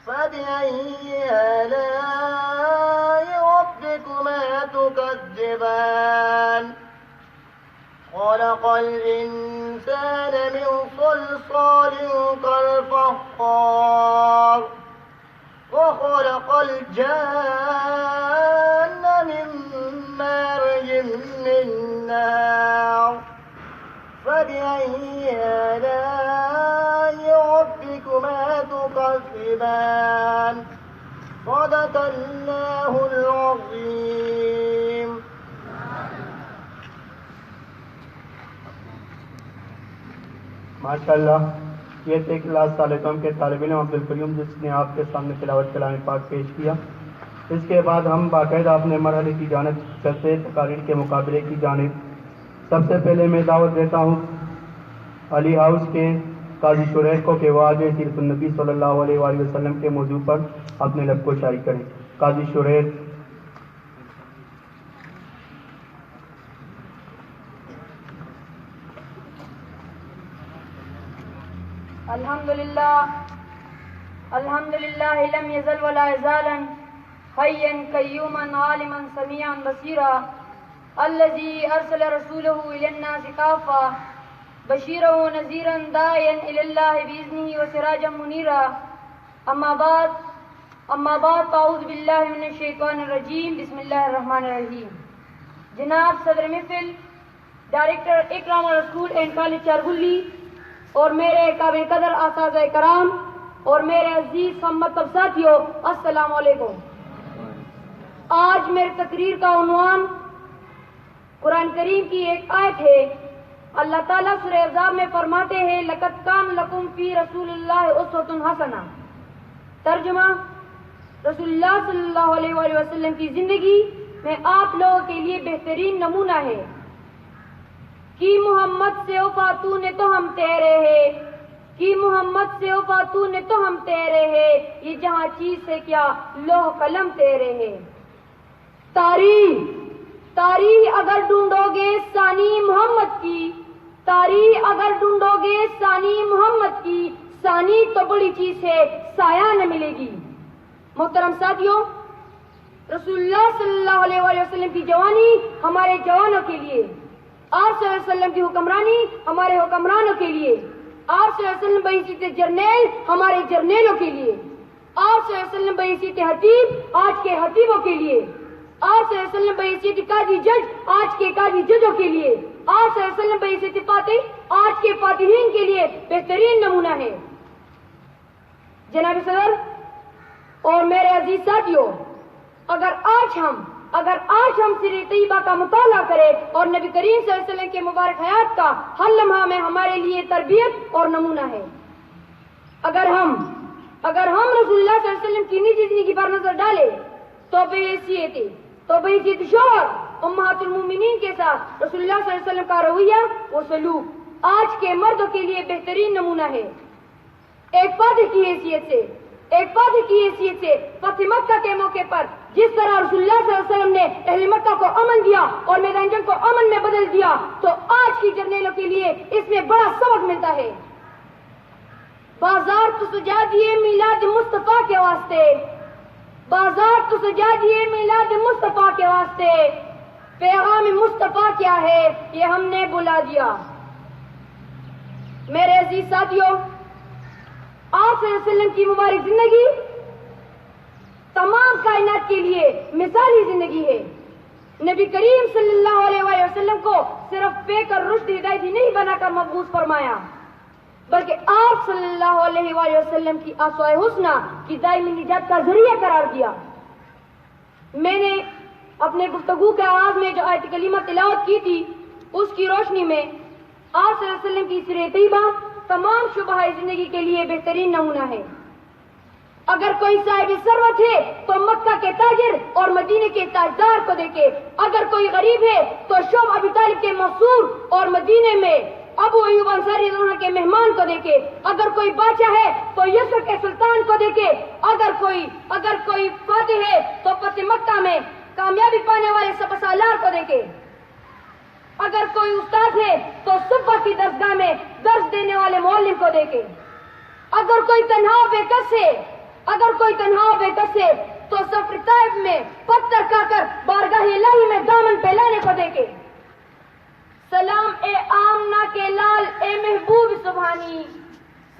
فبأي آلاء ربكما تكذبان خلق الإنسان من صلصال كالفخار وخلق الجان من مارج من نار فبأي آلاء ربكما تكذبان صدق الله العظيم. ماشاء اللہ، یہ تھے کلاس ثالثم کے طالب علم عبد الکریم جس نے آپ کے سامنے تلاوت کلام پاک پیش کیا. اس کے بعد ہم باقاعدہ اپنے مرحلے کی جانب چلتے تقاریر کے مقابلے کی جانب. سب سے پہلے میں دعوت دیتا ہوں علی ہاؤس کے قاضی شریح کو کہ وہ آج سیرت النبی صلی اللہ علیہ وآلہ وسلم کے موضوع پر اپنے لب کو شائع کریں. قاضی شریح. الحمدللہ لم یزل ولا یزالا حیا قیوما عالما سمیعا بصیرا الذی ارسل رسولہ الی الناس کافہ بشیرا ونذیرا داعیا الی اللہ باذنہ وسراجا منیرا. اما بعد اعوذ باللہ من الشیطان الرجیم. بسم اللہ الرحمن الرحیم. جناب صدر محفل ڈائریکٹر اکرام الرسول اینڈ کالج چارگلی اور میرے قابل قدر اساتذہ کرام اور میرے عزیز مطلب ساتھیوں، السلام علیکم. آج میری تقریر کا عنوان قرآن کریم کی ایک آیت ہے. اللہ تعالیٰ سورہ احزاب میں فرماتے ہیں لقد کان لکم فی رسول اللہ اسوۃ حسنہ. ترجمہ: رسول اللہ صلی اللہ علیہ وآلہ وسلم کی زندگی میں آپ لوگوں کے لیے بہترین نمونہ ہے. کہ محمد سے وفاتو نے تو ہم تیرے ہیں، کہ محمد سے وفاتو نے تو ہم تیرے ہیں، یہ جہاں چیز ہے کیا لوح قلم تیرے ہیں. تاریخ اگر ڈھونڈو گے ثانی محمد کی، تاریخ اگر ڈھونڈو گے ثانی محمد کی، ثانی تو بڑی چیز ہے سایہ نہ ملے گی. محترم ساتھیوں، رسول اللہ صلی اللہ علیہ وآلہ وسلم کی جوانی ہمارے جوانوں کے لیے، آپ صلی اللہ علیہ وسلم کی حکمرانی ہمارے حکمرانوں کے لیے، آپ صلی اللہ علیہ وسلم بحیثیت جرنیل ہمارے جرنیلوں کے لیے، آپ صلی اللہ علیہ وسلم بحیثیت حتیب آج کے حتیبوں کے لیے، آپ صلی اللہ علیہ وسلم بحیثیت قاضی جج آج کے قاضی ججوں کے لیے، آپ صلی اللہ علیہ وسلم بحیثیت فاتح آج کے فاتحین کے لیے بہترین نمونہ ہے. جناب صدر اور میرے عزیز ساتھیوں، اگر آج ہم سیرت طیبہ کا مطالعہ کریں اور نبی کریم صلی اللہ علیہ وسلم کے مبارک حیات کا ہر لمحہ میں ہمارے لیے تربیت اور نمونہ ہے. اگر ہم رسول اللہ صلی اللہ علیہ وسلم کی نجی زندگی پر نظر ڈالیں تو بحیثیت شوہر امہات المومنین کے ساتھ رسول اللہ صلی اللہ علیہ وسلم کا رویہ و سلوک آج کے مردوں کے لیے بہترین نمونہ ہے. ایک فاتح کی حیثیت سے فتح مکہ کے موقع پر جس طرح رسول اللہ صلی اللہ علیہ وسلم نے اہل مکہ کو امن دیا اور میدان جنگ کو امن میں بدل دیا، تو آج کی جرنیلوں کے لیے اس میں بڑا سبق ملتا ہے. بازار تو سجا دیے میلاد مصطفیٰ کے واسطے، بازار تو سجا دیے میلاد مصطفیٰ کے واسطے، پیغام مصطفیٰ کیا ہے یہ ہم نے بلا دیا. میرے عزیز ساتھیوں، آپ صلی اللہ علیہ وسلم کی مبارک زندگی تمام کائنات کے لیے مثالی زندگی ہے. نبی کریم صلی اللہ علیہ وآلہ وسلم کو صرف پیک اور رشد ہدایتی نہیں بنا کر مبعوث فرمایا، بلکہ آپ صلی اللہ علیہ وآلہ وسلم کی آسوائے حسنہ کی دائمی نجات کا ذریعہ قرار دیا. میں نے اپنے گفتگو کے آغاز میں جو آیت کلیمہ تلاوت کی تھی، اس کی روشنی میں آپ صلی اللہ علیہ وسلم کی سیرت طیبہ تمام شعبہ زندگی کے لیے بہترین نمونہ ہے. اگر کوئی صاحب ثروت ہے تو مکہ کے تاجر اور مدینے کے تاجدار کو دیکھے، اگر کوئی غریب ہے تو شعب ابی طالب کے مسعور اور مدینے میں ابو ایوب انصاری رضی اللہ عنہ کے مہمان کو دیکھے، اگر کوئی بادشاہ ہے تو یسر کے سلطان کو دیکھے، اگر کوئی فاتح ہے تو فتح مکہ میں کامیابی پانے والے سپاسالار کو دیکھے، اگر کوئی استاد ہے تو صبح کی درسگاہ میں درس دینے والے معلم کو دیکھے، اگر کوئی تنہا بے کس ہے اگر کوئی تنہا بے کس ہے تو سفر طائف میں پتھر کھا کر بارگاہ الہی میں دامن پھیلانے کو دیکھے. سلام اے آمنہ کے لال اے محبوب سبحانی،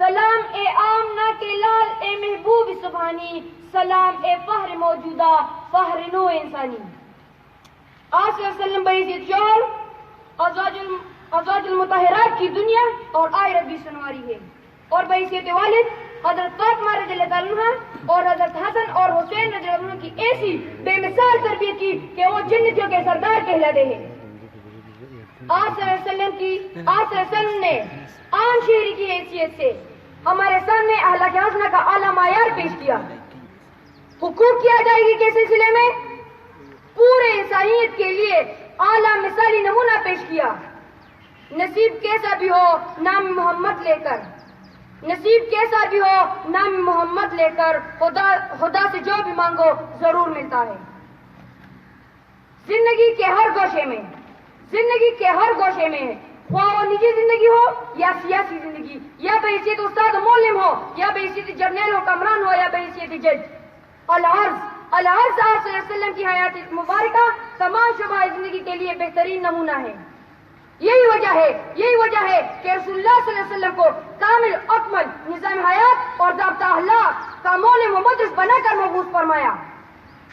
سلام اے آمنہ کے لال اے محبوب سبحانی، سلام اے فہر موجودہ فہر نو انسانی. آپ صلی اللہ علیہ وسلم بعزت شوہر ازواج المطہرات کی دنیا اور آخرت بھی سنواری ہے، اور بحیثیت والد حضرت فاطمہ رضی اللہ عنہ اور حضرت حسن اور حسین رضی اللہ عنہ کی ایسی بے مثال تربیت کی کہ وہ جنتیوں کے سردار کہلاتے ہیں. آپ صلی اللہ علیہ وسلم نے عام شہری کی حیثیت سے ہمارے سامنے اخلاق حسنہ کا اعلیٰ معیار پیش کیا. حقوق کی ادائیگی کے سلسلے میں پورے انسانیت کے لیے اعلیٰ مثالی نمونہ پیش کیا. نصیب کیسا بھی ہو نام محمد لے کر، نصیب کیسا بھی ہو نام محمد لے کر خدا سے جو بھی مانگو ضرور ملتا ہے. زندگی کے ہر گوشے میں خواہ وہ نجی زندگی ہو یا سیاسی زندگی، یا بحیثیت استاد و معلم ہو یا بحیثیت جرنیل و کامران ہو یا بحیثیت جج، العرض آپ صلی اللہ علیہ وسلم کی حیات مبارکہ تمام شعبۂ زندگی کے لیے بہترین نمونہ ہے. یہی وجہ ہے کہ رسول اللہ صلی اللہ علیہ وسلم کو کامل اکمل نظام حیات اور ضابطہ اخلاق کا معلم و مدرس بنا کر مبعوث فرمایا.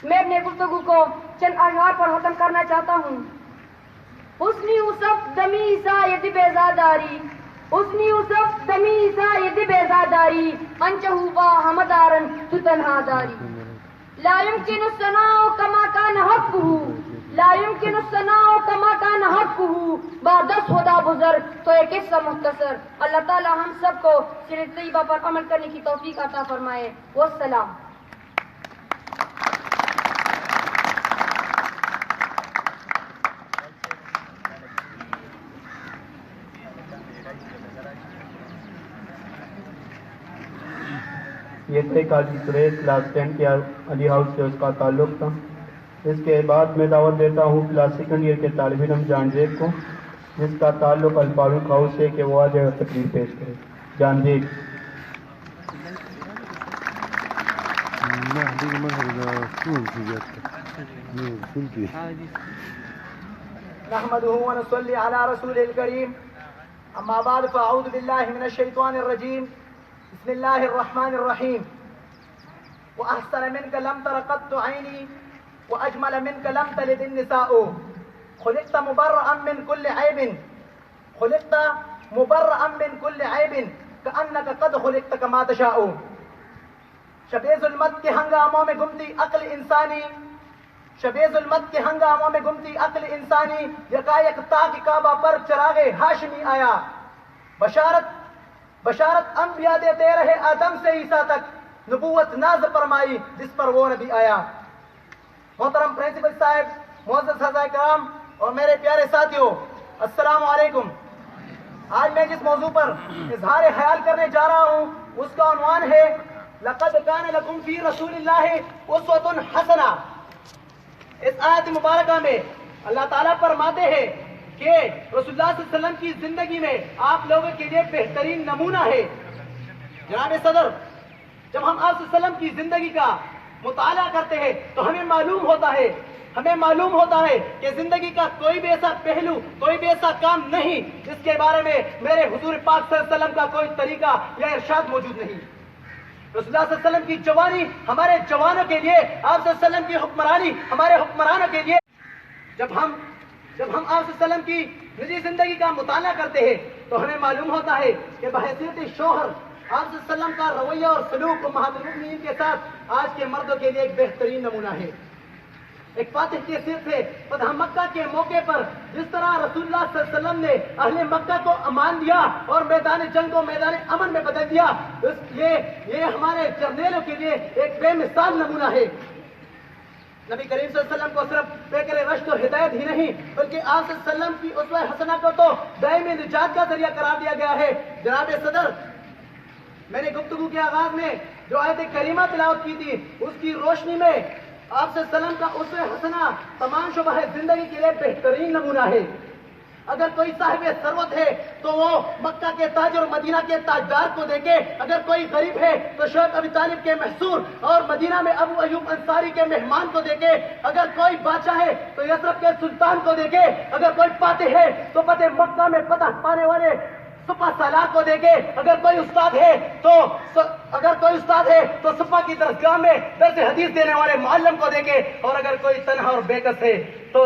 میں اپنے گفتگو کو چند اشعار پر ختم کرنا چاہتا ہوں. حسنی اصف دمی سایت بیزاداری، حسنی اصف دمی سایت بیزاداری، انچہو با ہمدارن تو تنہا داری. لا يمكن الثناء كما كان حقه، لا يمكن الثناء كما كان حقه، بعد خدا بزرگ تو ایک قصہ مختصر. اللہ تعالی ہم سب کو سیرت طیبہ پر عمل کرنے کی توفیق عطا فرمائے. والسلام. یہ تھے قاضی سریش کلاس 10 کے علی ہاؤس سے اس کا تعلق تھا. اس کے بعد میں دعوت دیتا ہوں کلاس سیکنڈ ایئر کے طالب علم جان زیب کو، جس کا تعلق الفاروق ہاؤس سے، کہ وہ آج تقریر پیش کرے. جان زیب. نحمده ونصلي على رسوله الكريم، اما بعد فاعوذ بالله من الشيطان الرجيم. بسم الله الرحمن الرحيم. وأحسن منك لم تر قط عيني، وأجمل منك لم تلد النساء. خلقت مبرأ من كل عيب، خلقت مبرأ من كل عيب، كأنك قد خلقت كما تشاء. شب ظلمت کے ہنگاموں میں گمتی عقل انسانی، شب ظلمت کے ہنگاموں میں گمتی عقل انسانی، یکایک تاک کعبہ پر چراغ ہاشمی آیا. بشارت انبیاء دیتے رہے آدم سے عیسیٰ تک، نبوت ناز فرمائی جس پر وہ نبی آیا. محترم پرنسپل صاحب، معزز حضرات کرام اور میرے پیارے ساتھیوں، السلام علیکم. آج میں جس موضوع پر اظہار خیال کرنے جا رہا ہوں اس کا عنوان ہے لقد کان لکم فی رسول اللہ اسوۃ حسنہ. اس آیت مبارکہ میں اللہ تعالیٰ فرماتے ہیں کہ رسول اللہ صلی اللہ علیہ وسلم کی زندگی میں آپ لوگوں کے لیے بہترین نمونہ ہے. جناب صدر، جب ہم آپ صلی اللہ علیہ وسلم کی زندگی کا مطالعہ کرتے ہیں تو ہمیں معلوم ہوتا ہے کہ زندگی کا کوئی بھی ایسا پہلو، کوئی بھی ایسا کام نہیں جس کے بارے میں میرے حضور پاک صلی اللہ علیہ وسلم کا کوئی طریقہ یا ارشاد موجود نہیں. رسول اللہ صلی اللہ علیہ وسلم کی جوانی ہمارے جوانوں کے لیے، آپ صلی اللہ علیہ وسلم کی حکمرانی ہمارے حکمرانوں کے لیے. جب ہم آپ صلی اللہ علیہ وسلم کی نجی زندگی کا مطالعہ کرتے ہیں تو ہمیں معلوم ہوتا ہے کہ بحیثیت شوہر آپ صلی اللہ علیہ وسلم کا رویہ اور سلوک امہات المؤمنین کے ساتھ آج کے مردوں کے لیے ایک بہترین نمونہ ہے. ایک فاتح کی حیثیت سے فتح مکہ کے موقع پر جس طرح رسول اللہ صلی اللہ علیہ وسلم نے اہل مکہ کو امان دیا اور میدان جنگ کو میدان امن میں بدل دیا، یہ ہمارے جرنیلوں کے لیے ایک بے مثال نمونہ ہے. نبی کریم صلی اللہ علیہ وسلم کو صرف پیکر رشد و ہدایت ہی نہیں بلکہ آپ صلی اللہ علیہ وسلم کی اسوہ حسنہ کو تو دائمی نجات کا ذریعہ قرار دیا گیا ہے. جناب صدر، میں نے گفتگو کے آغاز میں جو آیت کریمہ تلاوت کی تھی اس کی روشنی میں آپ صلی اللہ علیہ وسلم کا اسوہ حسنہ تمام شعبۂ زندگی کے لیے بہترین نمونہ ہے. اگر کوئی صاحب ثروت ہے تو وہ مکہ کے تاج اور مدینہ کے تاجدار کو دیکھے، اگر کوئی غریب ہے تو شیخ ابی طالب کے محصور اور مدینہ میں ابو ایوب انصاری کے مہمان کو دیکھے، اگر کوئی بادشاہ ہے تو یثرب کے سلطان کو دیکھے، اگر کوئی فاتح ہے تو فتح مکہ میں فتح پانے والے سپہ سالار کو دیکھے، اگر کوئی استاد ہے تو سپہ کی درسگاہ میں درس حدیث دینے والے معلم کو دیکھے، اور اگر کوئی تنہا اور بے کس ہے تو